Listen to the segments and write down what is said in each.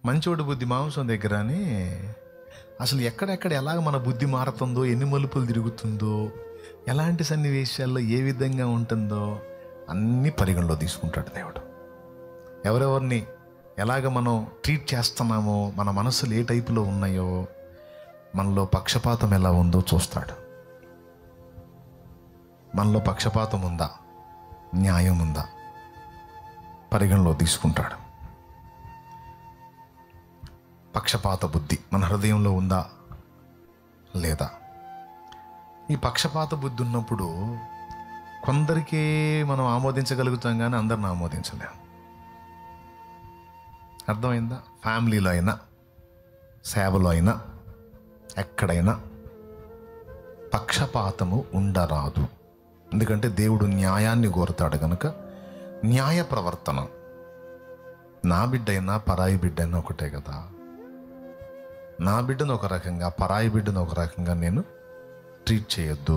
మంచోడి బుద్ధి మాంసం దగ్గర అని అసలు ఎక్కడెక్కడ ఎలాగ మన బుద్ధి మారుతుందో, ఎన్ని మలుపులు తిరుగుతుందో, ఎలాంటి సన్నివేశాల్లో ఏ విధంగా ఉంటుందో అన్నీ పరిగణలో తీసుకుంటాడు దేవుడు. ఎవరెవరిని ఎలాగ మనం ట్రీట్ చేస్తున్నామో, మన మనసులు ఏ టైపులో ఉన్నాయో, మనలో పక్షపాతం ఎలా ఉందో చూస్తాడు. మనలో పక్షపాతం ఉందా, న్యాయం ఉందా పరిగణలో తీసుకుంటాడు. పక్షపాత బుద్ధి మన హృదయంలో ఉందా లేదా? ఈ పక్షపాత బుద్ధి ఉన్నప్పుడు కొందరికే మనం ఆమోదించగలుగుతాం, కానీ అందరిని ఆమోదించలేం. అర్థమైందా? ఫ్యామిలీలో అయినా, సేవలో అయినా, ఎక్కడైనా పక్షపాతము ఉండరాదు. ఎందుకంటే దేవుడు న్యాయాన్ని కోరుతాడు కనుక న్యాయ ప్రవర్తన. నా బిడ్డ అయినా పరాయి బిడ్డ అయినా ఒకటే కదా. నా బిడ్డను ఒక రకంగా, పరాయి బిడ్డను ఒక రకంగా నేను ట్రీట్ చేయొద్దు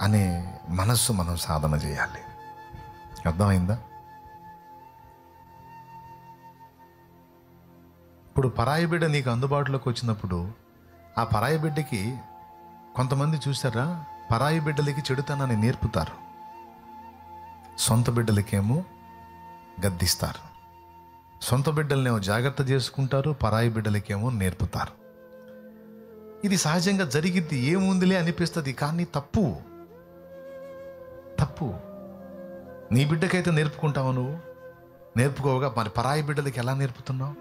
అనే మనస్సు మనం సాధన చేయాలి. అర్థమైందా? ఇప్పుడు పరాయి బిడ్డ నీకు అందుబాటులోకి వచ్చినప్పుడు ఆ పరాయి బిడ్డకి కొంతమంది చూసారా, పరాయి బిడ్డలకి చెడుతనాన్ని నేర్పుతారు, సొంత బిడ్డలకేమో గద్దిస్తారు. సొంత బిడ్డలనేమో జాగ్రత్త చేసుకుంటారు, పరాయి బిడ్డలకేమో నేర్పుతారు. ఇది సహజంగా జరిగిద్ది, ఏముందిలే అనిపిస్తుంది, కానీ తప్పు. నీ బిడ్డకైతే నేర్పుకుంటావు, నువ్వు నేర్పుకోవుగా, మరి పరాయి బిడ్డలకి ఎలా నేర్పుతున్నావు?